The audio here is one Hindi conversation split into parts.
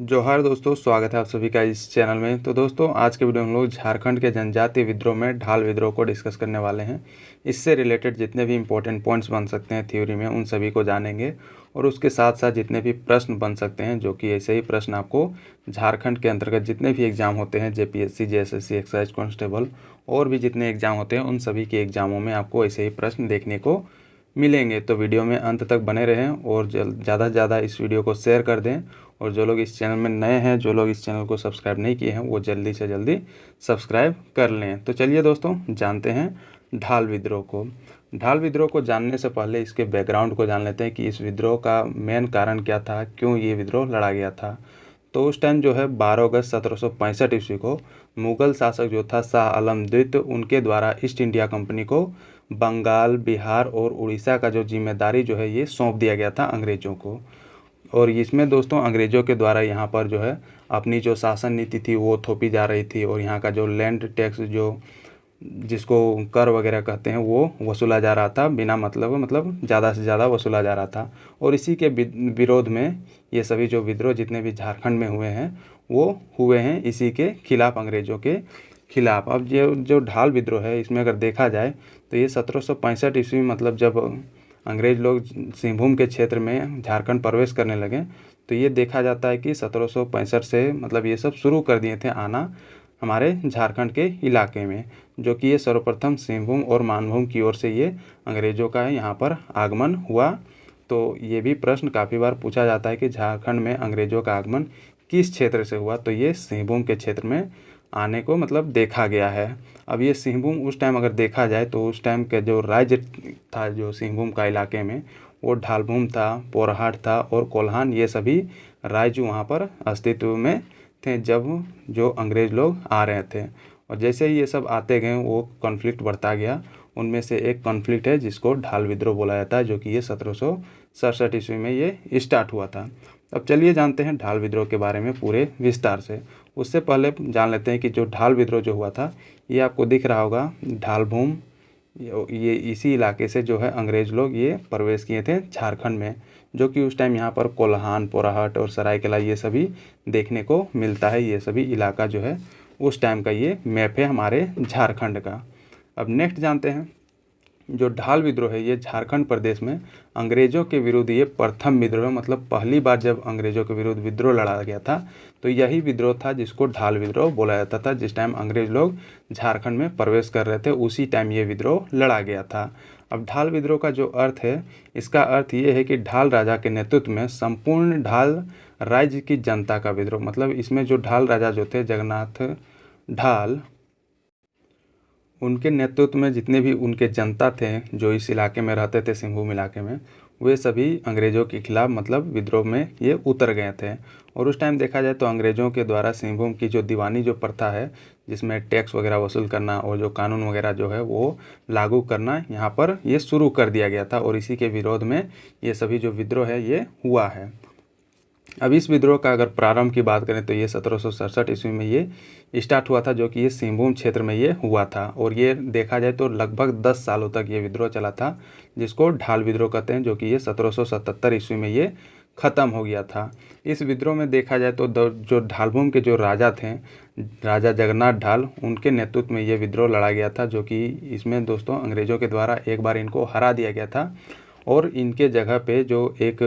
जोहार दोस्तों, स्वागत है आप सभी का इस चैनल में। तो दोस्तों, आज के वीडियो में हम लोग झारखंड के जनजातीय विद्रोह में ढाल विद्रोह को डिस्कस करने वाले हैं। इससे रिलेटेड जितने भी इंपॉर्टेंट पॉइंट्स बन सकते हैं थ्योरी में, उन सभी को जानेंगे। और उसके साथ साथ जितने भी प्रश्न बन सकते हैं, जो कि ऐसे ही प्रश्न आपको झारखंड के अंतर्गत जितने भी एग्ज़ाम होते हैं, जेपीएससी, जेएसएससी, एक्साइज कांस्टेबल और भी जितने एग्ज़ाम होते हैं, उन सभी के एग्ज़ामों में आपको ऐसे ही प्रश्न देखने को मिलेंगे। तो वीडियो में अंत तक बने रहें और ज़्यादा से ज़्यादा इस वीडियो को शेयर कर दें। और जो लोग इस चैनल में नए हैं, जो लोग इस चैनल को सब्सक्राइब नहीं किए हैं, वो जल्दी से जल्दी सब्सक्राइब कर लें। तो चलिए दोस्तों, जानते हैं ढाल विद्रोह को। ढाल विद्रोह को जानने से पहले इसके बैकग्राउंड को जान लेते हैं कि इस विद्रोह का मेन कारण क्या था, क्यों ये विद्रोह लड़ा गया था। तो उस टाइम जो है 12 अगस्त 1765 ईस्वी को मुग़ल शासक जो था शाह आलम द्वितीय, उनके द्वारा ईस्ट इंडिया कंपनी को बंगाल, बिहार और उड़ीसा का जो जिम्मेदारी जो है ये सौंप दिया गया था अंग्रेज़ों को। और इसमें दोस्तों अंग्रेज़ों के द्वारा यहाँ पर जो है अपनी जो शासन नीति थी वो थोपी जा रही थी, और यहाँ का जो लैंड टैक्स, जो जिसको कर वगैरह कहते हैं, वो वसूला जा रहा था बिना मतलब ज़्यादा से ज़्यादा वसूला जा रहा था। और इसी के विरोध में ये सभी जो विद्रोह जितने भी झारखंड में हुए हैं, वो हुए हैं इसी के खिलाफ, अंग्रेज़ों के खिलाफ। अब ये जो ढाल विद्रोह है, इसमें अगर देखा जाए तो ये 1765 ईस्वी मतलब जब अंग्रेज़ लोग सिंहभूम के क्षेत्र में झारखंड प्रवेश करने लगे, तो ये देखा जाता है कि 1765 से मतलब ये सब शुरू कर दिए थे आना हमारे झारखंड के इलाके में, जो कि ये सर्वप्रथम सिंहभूम और मानभूम की ओर से ये अंग्रेज़ों का यहाँ पर आगमन हुआ। तो ये भी प्रश्न काफ़ी बार पूछा जाता है कि झारखंड में अंग्रेज़ों का आगमन किस क्षेत्र से हुआ, तो ये सिंहभूम के क्षेत्र में आने को मतलब देखा गया है। अब ये सिंहभूम उस टाइम अगर देखा जाए तो उस टाइम के जो राज्य था जो सिंहभूम का इलाके में, वो ढालभूम था, पोरहाट था और कोल्हान, ये सभी राज्य वहाँ पर अस्तित्व में थे जब जो अंग्रेज़ लोग आ रहे थे। और जैसे ही ये सब आते गए, वो कॉन्फ्लिक्ट बढ़ता गया। उनमें से एक कॉन्फ्लिक्ट है जिसको ढाल विद्रोह बोला जाता है, जो कि ये 1767 ईस्वी में ये स्टार्ट हुआ था। अब चलिए जानते हैं ढाल विद्रोह के बारे में पूरे विस्तार से। उससे पहले जान लेते हैं कि जो ढाल विद्रोह जो हुआ था, ये आपको दिख रहा होगा ढालभूम, ये इसी इलाके से जो है अंग्रेज़ लोग ये प्रवेश किए थे झारखंड में, जो कि उस टाइम यहाँ पर कोल्हान, पोराहट और सरायकेला ये सभी देखने को मिलता है। ये सभी इलाका जो है उस टाइम का ये मैप है हमारे झारखंड का। अब नेक्स्ट जानते हैं, जो ढाल विद्रोह है ये झारखंड प्रदेश में अंग्रेज़ों के विरुद्ध ये प्रथम विद्रोह, मतलब पहली बार जब अंग्रेज़ों के विरुद्ध विद्रोह लड़ा गया था, तो यही विद्रोह था जिसको ढाल विद्रोह बोला जाता था। जिस टाइम अंग्रेज़ लोग झारखंड में प्रवेश कर रहे थे, उसी टाइम ये विद्रोह लड़ा गया था। अब ढाल विद्रोह का जो अर्थ है, इसका अर्थ ये है कि ढाल राजा के नेतृत्व में संपूर्ण ढाल राज्य की जनता का विद्रोह। मतलब इसमें जो ढाल राजा जो थे, जगन्नाथ ढाल, उनके नेतृत्व में जितने भी उनके जनता थे जो इस इलाके में रहते थे, सिंहभूम इलाके में, वे सभी अंग्रेज़ों के खिलाफ मतलब विद्रोह में ये उतर गए थे। और उस टाइम देखा जाए तो अंग्रेज़ों के द्वारा सिंहभूम की जो दीवानी जो प्रथा है, जिसमें टैक्स वगैरह वसूल करना और जो कानून वगैरह जो है वो लागू करना, यहाँ पर ये शुरू कर दिया गया था। और इसी के विरोध में ये सभी जो विद्रोह है ये हुआ है। अब इस विद्रोह का अगर प्रारंभ की बात करें तो ये 1767 ईस्वी में ये स्टार्ट हुआ था, जो कि ये सिंहभूम क्षेत्र में ये हुआ था। और ये देखा जाए तो लगभग 10 सालों तक ये विद्रोह चला था, जिसको ढाल विद्रोह कहते हैं, जो कि ये 1777 ईस्वी में ये ख़त्म हो गया था। इस विद्रोह में देखा जाए तो जो ढालभूम के जो राजा थे, राजा जगन्नाथ ढाल, उनके नेतृत्व में ये विद्रोह लड़ा गया था, जो कि इसमें दोस्तों अंग्रेज़ों के द्वारा एक बार इनको हरा दिया गया था। और इनके जगह पे जो एक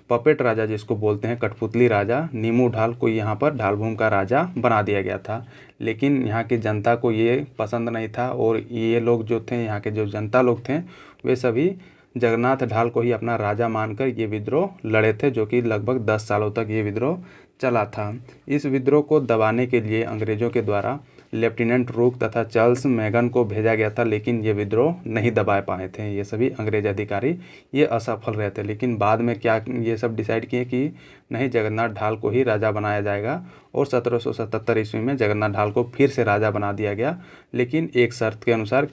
पपेट राजा जिसको बोलते हैं, कठपुतली राजा नीमू ढाल को यहाँ पर ढालभूम का राजा बना दिया गया था। लेकिन यहाँ की जनता को ये पसंद नहीं था, और ये लोग जो थे, यहाँ के जो जनता लोग थे, वे सभी जगन्नाथ ढाल को ही अपना राजा मानकर ये विद्रोह लड़े थे, जो कि लगभग 10 सालों तक ये विद्रोह चला था। इस विद्रोह को दबाने के लिए अंग्रेज़ों के द्वारा लेफ्टिनेंट रूक तथा चार्ल्स मैगन को भेजा गया था, लेकिन ये विद्रोह नहीं दबा पाए थे। ये सभी अंग्रेज अधिकारी ये असफल रहे थे। लेकिन बाद में क्या ये सब डिसाइड किए कि नहीं, जगन्नाथ ढाल को ही राजा बनाया जाएगा। और 1777 ईस्वी में जगन्नाथ ढाल को फिर से राजा बना दिया गया, लेकिन एक शर्त के अनुसार।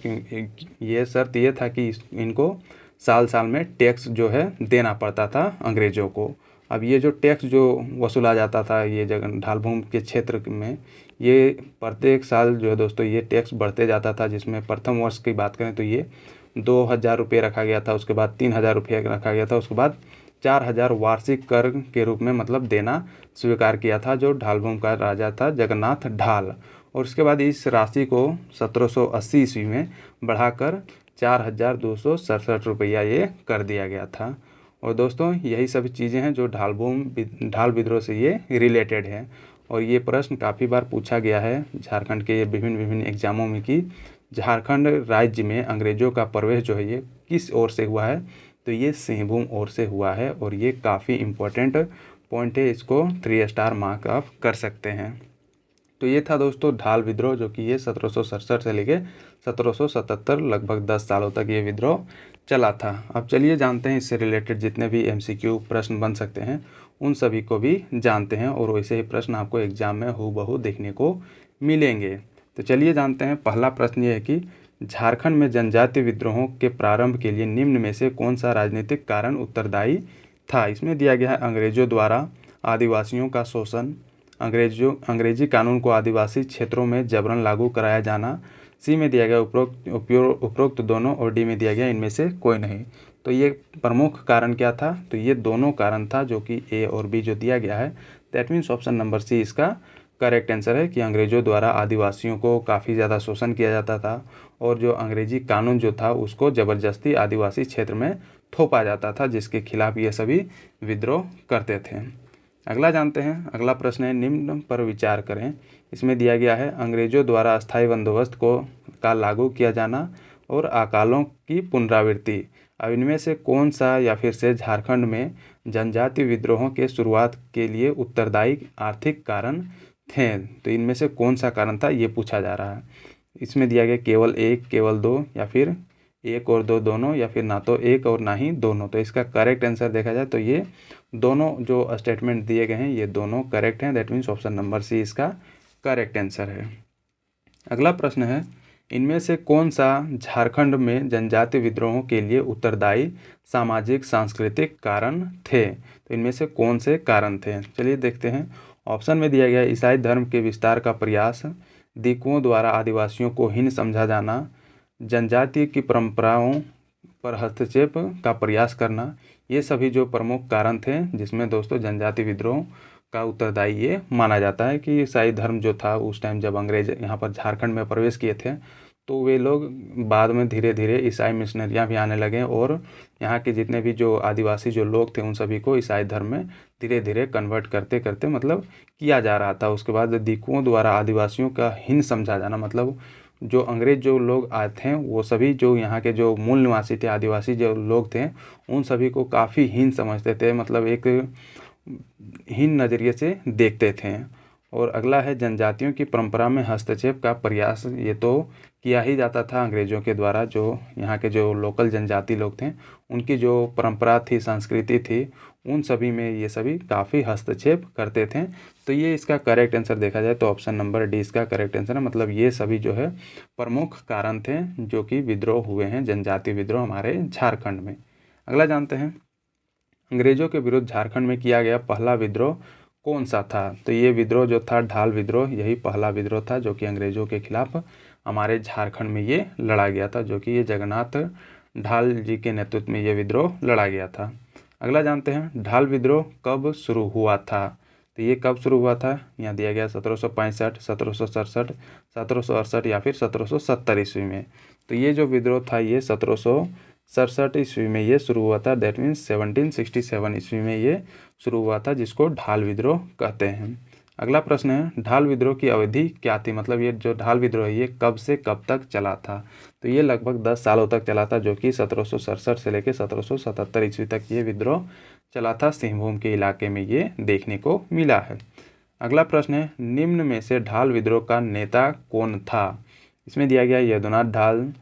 ये शर्त ये था कि इनको साल साल में टैक्स जो है देना पड़ता था अंग्रेज़ों को। अब ये जो टैक्स जो वसूला जाता था ये ढालभूम के क्षेत्र में, ये प्रत्येक साल जो है दोस्तों ये टैक्स बढ़ते जाता था। जिसमें प्रथम वर्ष की बात करें तो ये 2000 रुपये रखा गया था, उसके बाद 3000 रुपये रखा गया था, उसके बाद 4000 वार्षिक कर के रूप में मतलब देना स्वीकार किया था जो ढालभूम का राजा था जगन्नाथ ढाल। और उसके बाद इस राशि को 1780 ईस्वी में बढ़ाकर 4267 रुपया ये कर दिया गया था। और दोस्तों यही सब चीज़ें हैं जो ढाल विद्रोह से ये रिलेटेड है। और ये प्रश्न काफ़ी बार पूछा गया है झारखंड के विभिन्न एग्जामों में कि झारखंड राज्य में अंग्रेज़ों का प्रवेश जो है ये किस ओर से हुआ है, तो ये सिंहभूम ओर से हुआ है। और ये काफ़ी इम्पोर्टेंट पॉइंट है, इसको 3 स्टार मार्क आप कर सकते हैं। तो ये था दोस्तों ढाल विद्रोह, जो कि ये 1767 से लेके 1777 लगभग 10 सालों तक ये विद्रोह चला था। अब चलिए जानते हैं इससे रिलेटेड जितने भी MCQ प्रश्न बन सकते हैं उन सभी को भी जानते हैं, और वैसे ही प्रश्न आपको एग्जाम में हूबहू देखने को मिलेंगे। तो चलिए जानते हैं। पहला प्रश्न ये है कि झारखंड में जनजातीय विद्रोहों के प्रारंभ के लिए निम्न में से कौन सा राजनीतिक कारण उत्तरदायी था। इसमें दिया गया है अंग्रेजों द्वारा आदिवासियों का शोषण, अंग्रेजी कानून को आदिवासी क्षेत्रों में जबरन लागू कराया जाना, सी में दिया गया उपरोक्त दोनों, और डी में दिया गया इनमें से कोई नहीं। तो ये प्रमुख कारण क्या था, तो ये दोनों कारण था जो कि ए और बी जो दिया गया है, that means option number C इसका करेक्ट आंसर है कि अंग्रेज़ों द्वारा आदिवासियों को काफ़ी ज़्यादा शोषण किया जाता था और जो अंग्रेजी कानून जो था उसको ज़बरदस्ती आदिवासी क्षेत्र में थोपा जाता था, जिसके खिलाफ ये सभी विद्रोह करते थे। अगला जानते हैं। अगला प्रश्न है निम्न पर विचार करें। इसमें दिया गया है अंग्रेज़ों द्वारा अस्थायी बंदोबस्त का लागू किया जाना और अकालों की पुनरावृत्ति। अब इनमें से कौन सा या फिर से झारखंड में जनजातीय विद्रोहों के शुरुआत के लिए उत्तरदायी आर्थिक कारण थे। तो इनमें से कौन सा कारण था ये पूछा जा रहा है। इसमें दिया गया केवल एक, केवल दो, या फिर एक और दो दोनों, या फिर ना तो एक और ना ही दोनों। तो इसका करेक्ट आंसर देखा जाए तो ये दोनों जो स्टेटमेंट दिए गए हैं ये दोनों करेक्ट हैं। That means option number C इसका करेक्ट आंसर है। अगला प्रश्न है इनमें से कौन सा झारखंड में जनजातीय विद्रोहों के लिए उत्तरदायी सामाजिक सांस्कृतिक कारण थे। तो इनमें से कौन से कारण थे, चलिए देखते हैं। ऑप्शन में दिया गया ईसाई धर्म के विस्तार का प्रयास, दीकुओं द्वारा आदिवासियों को हीन समझा जाना, जनजातीय की परंपराओं पर हस्तक्षेप का प्रयास करना। ये सभी जो प्रमुख कारण थे जिसमें दोस्तों जनजातीय विद्रोह का उत्तरदायी ये माना जाता है कि ईसाई धर्म जो था उस टाइम जब अंग्रेज यहाँ पर झारखंड में प्रवेश किए थे तो वे लोग बाद में धीरे धीरे ईसाई मिशनरियाँ भी आने लगे और यहाँ के जितने भी जो आदिवासी जो लोग थे उन सभी को ईसाई धर्म में धीरे धीरे कन्वर्ट करते करते मतलब किया जा रहा था। उसके बाद दीकुओं द्वारा आदिवासियों का हीन समझा जाना, मतलब जो अंग्रेज जो लोग आए थे वो सभी जो यहाँ के जो मूल निवासी थे आदिवासी जो लोग थे उन सभी को काफ़ी हीन समझते थे, मतलब एक हीन नज़रिए से देखते थे। और अगला है जनजातियों की परंपरा में हस्तक्षेप का प्रयास। ये तो किया ही जाता था अंग्रेज़ों के द्वारा, जो यहाँ के जो लोकल जनजाति लोग थे उनकी जो परंपरा थी संस्कृति थी उन सभी में ये सभी काफ़ी हस्तक्षेप करते थे। तो ये इसका करेक्ट आंसर देखा जाए तो ऑप्शन नंबर डी इसका करेक्ट आंसर है, मतलब ये सभी जो है प्रमुख कारण थे जो कि विद्रोह हुए हैं, जनजातीय विद्रोह हमारे झारखंड में। अगला जानते हैं अंग्रेज़ों के विरुद्ध झारखंड में किया गया पहला विद्रोह कौन सा था। तो ये विद्रोह जो था ढाल विद्रोह, यही पहला विद्रोह था जो कि अंग्रेज़ों के खिलाफ हमारे झारखंड में ये लड़ा गया था, जो कि ये जगन्नाथ ढाल जी के नेतृत्व में ये विद्रोह लड़ा गया था। अगला जानते हैं ढाल विद्रोह कब शुरू हुआ था। तो ये कब शुरू हुआ था, यहाँ दिया गया 1765, 1767, 1768 या फिर 1770 ईस्वी में। तो ये जो विद्रोह था ये 1767 ईस्वी में ये शुरू हुआ था। दैट मीन्स 1767 ईस्वी में ये शुरू हुआ था, जिसको ढाल विद्रोह कहते हैं। अगला प्रश्न है ढाल विद्रोह की अवधि क्या थी, मतलब ये जो ढाल विद्रोह है ये कब से कब तक चला था। तो ये लगभग 10 सालों तक चला था, जो कि 1767 से लेकर 1777 ईस्वी तक ये विद्रोह चला था। सिंहभूम के इलाके में ये देखने को मिला है। अगला प्रश्न है निम्न में से ढाल विद्रोह का नेता कौन था। इसमें दिया गया यदुनाथ ढाल,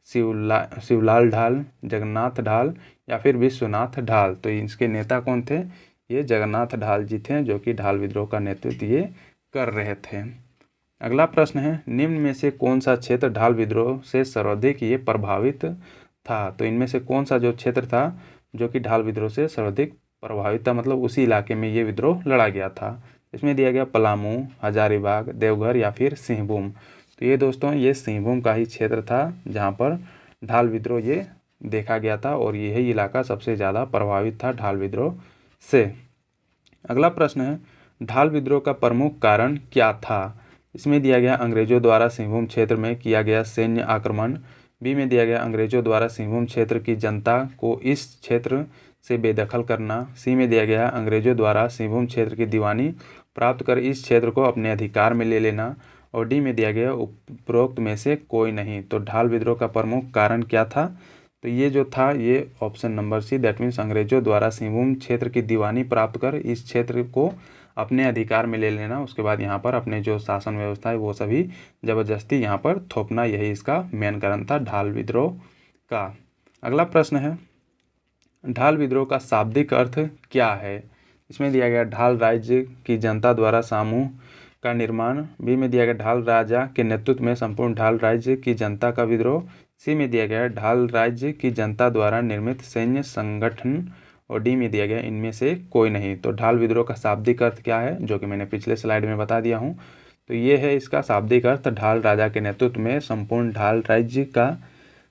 शिवलाल ढाल, जगन्नाथ ढाल या फिर विश्वनाथ ढाल। तो इसके नेता कौन थे, ये जगन्नाथ ढाल जी थे जो कि ढाल विद्रोह का नेतृत्व ये कर रहे थे। अगला प्रश्न है निम्न में से कौन सा क्षेत्र ढाल विद्रोह से सर्वाधिक ये प्रभावित था। तो इनमें से कौन सा जो क्षेत्र था जो कि ढाल विद्रोह से सर्वाधिक प्रभावित था, मतलब उसी इलाके में ये विद्रोह लड़ा गया था। इसमें दिया गया पलामू, हजारीबाग, देवघर या फिर सिंहभूम। तो ये दोस्तों ये सिंहभूम का ही क्षेत्र था जहाँ पर ढाल विद्रोह ये देखा गया था और यही इलाका सबसे ज़्यादा प्रभावित था ढाल विद्रोह से। अगला प्रश्न है, ढाल विद्रोह का प्रमुख कारण क्या था? इसमें दिया गया अंग्रेजों द्वारा सिंहभूम क्षेत्र में किया गया सैन्य आक्रमण। बी में दिया गया अंग्रेजों द्वारा सिंहभूम क्षेत्र की जनता को इस क्षेत्र से बेदखल करना। सी में दिया गया अंग्रेजों द्वारा सिंहभूम क्षेत्र की दीवानी प्राप्त कर इस क्षेत्र को अपने अधिकार में ले लेना। और डी में दिया गया उपरोक्त में से कोई नहीं। तो ढाल विद्रोह का प्रमुख कारण क्या था? तो ये जो था ये option number C, that means अंग्रेजों द्वारा सिंहभूम क्षेत्र की दीवानी प्राप्त कर इस क्षेत्र को अपने अधिकार में ले लेना। उसके बाद यहाँ पर अपने जो शासन व्यवस्था है वो सभी ज़बरदस्ती यहाँ पर थोपना, यही इसका मेन कारण था ढाल विद्रोह का। अगला प्रश्न है, ढाल विद्रोह का शाब्दिक अर्थ क्या है? इसमें दिया गया ढाल राज्य की जनता द्वारा समूह का निर्माण। बी में दिया गया ढाल राजा के नेतृत्व में संपूर्ण ढाल राज्य की जनता का विद्रोह। सी में दिया गया ढाल राज्य की जनता द्वारा निर्मित सैन्य संगठन। और डी में दिया गया इनमें से कोई नहीं। तो ढाल विद्रोह का शाब्दिक अर्थ क्या है, जो कि मैंने पिछले स्लाइड में बता दिया हूँ। तो ये है इसका शाब्दिक अर्थ, ढाल राजा के नेतृत्व में संपूर्ण ढाल राज्य का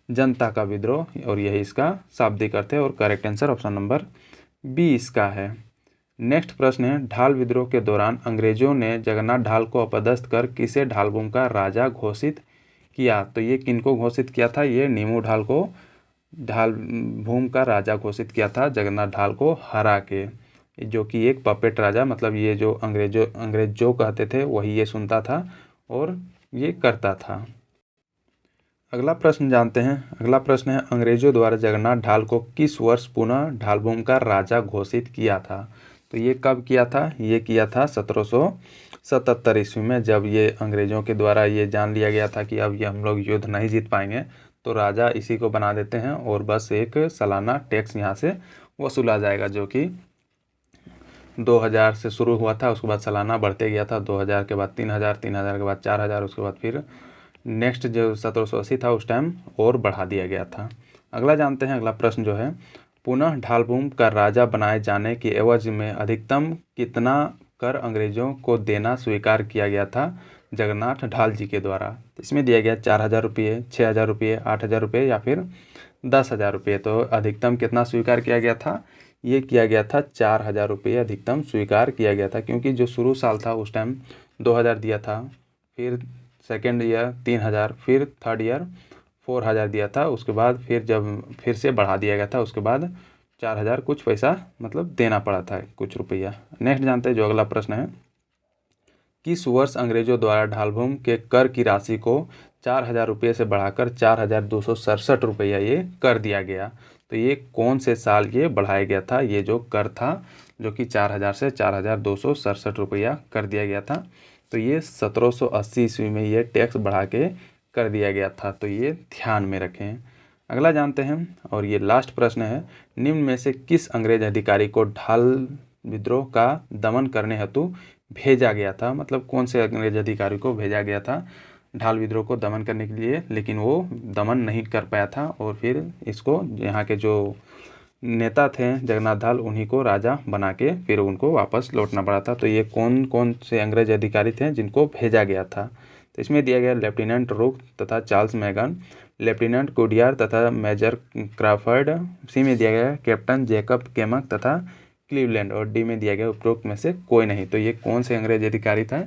जनता का विद्रोह, और यही इसका शाब्दिक अर्थ है। और correct answer option number B इसका है। नेक्स्ट प्रश्न है, ढाल विद्रोह के दौरान अंग्रेजों ने जगन्नाथ ढाल को अपदस्थ कर किसे ढालभूम का राजा घोषित किया? तो ये किनको घोषित किया था? ये नीमू ढाल को ढालभूम का राजा घोषित किया था, जगन्नाथ ढाल को हरा के, जो कि एक पपेट राजा, मतलब ये जो अंग्रेज जो कहते थे वही ये सुनता था और ये करता था। अगला प्रश्न जानते हैं। अगला प्रश्न है, अंग्रेजों द्वारा जगन्नाथ ढाल को किस वर्ष पुनः ढालभूम का राजा घोषित किया था? तो ये कब किया था? ये किया था 1777 ईस्वी में, जब ये अंग्रेजों के द्वारा ये जान लिया गया था कि अब ये हम लोग युद्ध नहीं जीत पाएंगे, तो राजा इसी को बना देते हैं और बस एक सालाना टैक्स यहाँ से वसूला जाएगा, जो कि 2000 से शुरू हुआ था, उसके बाद सालाना बढ़ते गया था। 2000 के बाद 3000, 3000 के बाद 4000, उसके बाद फिर नेक्स्ट जो 1780 था उस टाइम और बढ़ा दिया गया था। अगला जानते हैं। अगला प्रश्न जो है, पुनः ढालभूम का राजा बनाए जाने की एवज में अधिकतम कितना कर अंग्रेजों को देना स्वीकार किया गया था जगन्नाथ ढाल जी के द्वारा? इसमें दिया गया 4000 रुपये, 6000 रुपये, 8000 रुपये या फिर 10,000 रुपये। तो अधिकतम कितना स्वीकार किया गया था? ये किया गया था 4000 रुपये अधिकतम स्वीकार किया गया था, क्योंकि जो शुरू साल था उस टाइम 2000 दिया था, फिर सेकेंड ईयर 3000, फिर थर्ड ईयर 4000 दिया था, उसके बाद फिर जब फिर से बढ़ा दिया गया था, उसके बाद 4000 कुछ पैसा मतलब देना पड़ा था, कुछ रुपया। नेक्स्ट जानते हैं जो अगला प्रश्न है, किस वर्ष अंग्रेजों द्वारा ढालभूम के कर की राशि को 4000 रुपये से बढ़ाकर 4267 रुपया ये कर दिया गया? तो ये कौन से साल ये बढ़ाया गया था? ये जो कर था जो कि 4000 से 4267 रुपया कर दिया गया था, तो ये 1780 ईस्वी में ये टैक्स बढ़ा के कर दिया गया था। तो ये ध्यान में रखें। अगला जानते हैं और ये लास्ट प्रश्न है, निम्न में से किस अंग्रेज अधिकारी को ढाल विद्रोह का दमन करने हेतु भेजा गया था? मतलब कौन से अंग्रेज अधिकारी को भेजा गया था ढाल विद्रोह को दमन करने के लिए, लेकिन वो दमन नहीं कर पाया था और फिर इसको यहाँ के जो नेता थे जगन्नाथ ढाल, उन्हीं को राजा बना के फिर उनको वापस लौटना पड़ा था। तो ये कौन कौन से अंग्रेज अधिकारी थे जिनको भेजा गया था? तो इसमें दिया गया लेफ्टिनेंट रूक तथा चार्ल्स मैगन, लेफ्टिनेंट गुडियार तथा मेजर क्राफर्ड। सी में दिया गया कैप्टन जैकब केमक तथा क्लीवलैंड। और डी में दिया गया उपरोक्त में से कोई नहीं। तो ये कौन से अंग्रेज अधिकारी था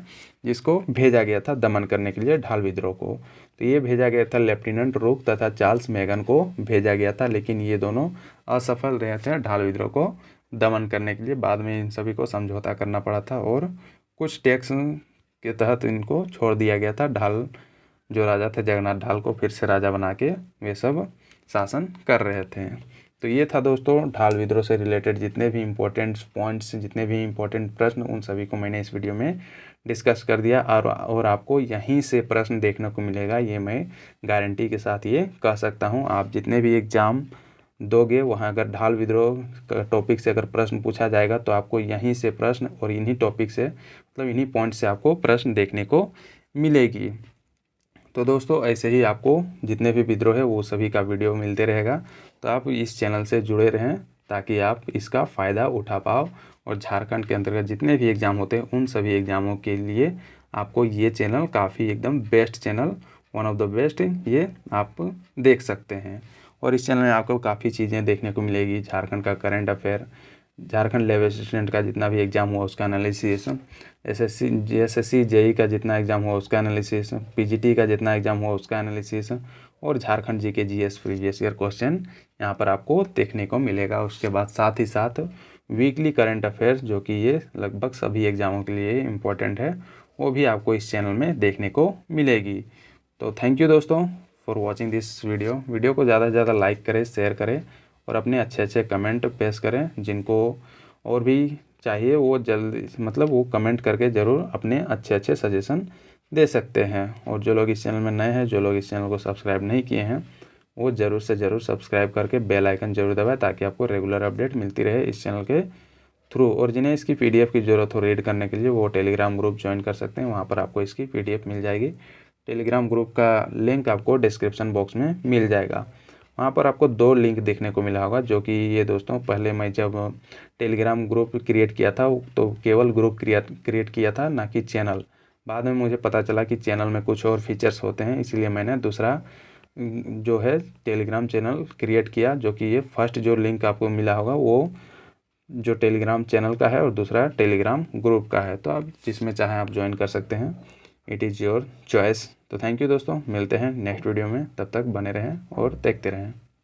जिसको भेजा गया था दमन करने के लिए ढाल विद्रोह को? तो ये भेजा गया था लेफ्टिनेंट रूक तथा चार्ल्स मैगन को भेजा गया था, लेकिन ये दोनों असफल रहे थे ढाल विद्रोह को दमन करने के लिए। बाद में इन सभी को समझौता करना पड़ा था और कुछ टैक्स के तहत इनको छोड़ दिया गया था। ढाल जो राजा थे जगन्नाथ ढाल को फिर से राजा बना के वे सब शासन कर रहे थे। तो ये था दोस्तों ढाल विद्रोह से रिलेटेड जितने भी इम्पोर्टेंट पॉइंट्स, जितने भी इम्पोर्टेंट प्रश्न, उन सभी को मैंने इस वीडियो में डिस्कस कर दिया। और आपको यहीं से प्रश्न देखने को मिलेगा, ये मैं गारंटी के साथ ये कह सकता हूँ। आप जितने भी एग्ज़ाम दोगे वहाँ अगर ढाल विद्रोह टॉपिक से अगर प्रश्न पूछा जाएगा तो आपको यहीं से प्रश्न और इन्हीं टॉपिक से मतलब इन्हीं पॉइंट से आपको प्रश्न देखने को मिलेगी। तो दोस्तों ऐसे ही आपको जितने भी विद्रोह है वो सभी का वीडियो मिलते रहेगा। तो आप इस चैनल से जुड़े रहें ताकि आप इसका फ़ायदा उठा पाओ और झारखंड के अंतर्गत जितने भी एग्ज़ाम होते हैं उन सभी एग्ज़ामों के लिए आपको ये चैनल काफ़ी एकदम best channel, one of the best, ये आप देख सकते हैं। और इस चैनल में आपको काफ़ी चीज़ें देखने को मिलेगी। झारखंड का current affair, Jharkhand level assistant का जितना भी एग्ज़ाम हुआ उसका एनालिसिस, एसएससी जेई का जितना एग्ज़ाम हुआ उसका एनालिसिस, पीजीटी का जितना एग्ज़ाम हुआ उसका एनालिसिस, और Jharkhand GK GS previous year question यहाँ पर आपको देखने को मिलेगा। उसके बाद साथ ही साथ वीकली करंट अफेयर्स, जो कि ये लगभग सभी एग्ज़ामों के लिए इम्पोर्टेंट है, वो भी आपको इस चैनल में देखने को मिलेगी। तो थैंक यू दोस्तों फॉर वॉचिंग दिस वीडियो को ज़्यादा से ज़्यादा लाइक करें, शेयर करें और अपने अच्छे कमेंट पेश करें। जिनको और भी चाहिए वो जल्दी वो कमेंट करके ज़रूर अपने अच्छे सजेशन दे सकते हैं। और जो लोग इस चैनल में नए हैं, जो लोग इस चैनल को सब्सक्राइब नहीं किए हैं, वो ज़रूर से ज़रूर सब्सक्राइब करके बेल आइकन जरूर दबाएं, ताकि आपको रेगुलर अपडेट मिलती रहे इस चैनल के थ्रू। और जिन्हें इसकी PDF की ज़रूरत हो रीड करने के लिए, वो टेलीग्राम ग्रुप ज्वाइन कर सकते हैं। वहाँ पर आपको इसकी PDF मिल जाएगी। टेलीग्राम ग्रुप का लिंक आपको डिस्क्रिप्शन बॉक्स में मिल जाएगा। वहाँ पर आपको 2 लिंक देखने को मिला होगा, जो कि ये दोस्तों पहले मैं जब टेलीग्राम ग्रुप क्रिएट किया था तो केवल ग्रुप क्रिएट किया था, ना कि चैनल। बाद में मुझे पता चला कि चैनल में कुछ और फीचर्स होते हैं, इसलिए मैंने दूसरा जो है टेलीग्राम चैनल क्रिएट किया, जो कि ये फर्स्ट जो लिंक आपको मिला होगा वो जो टेलीग्राम चैनल का है और दूसरा टेलीग्राम ग्रुप का है। तो आप जिसमें चाहें आप ज्वाइन कर सकते हैं, इट इज़ योर चॉइस। तो थैंक यू दोस्तों, मिलते हैं नेक्स्ट वीडियो में। तब तक बने रहें और देखते रहें।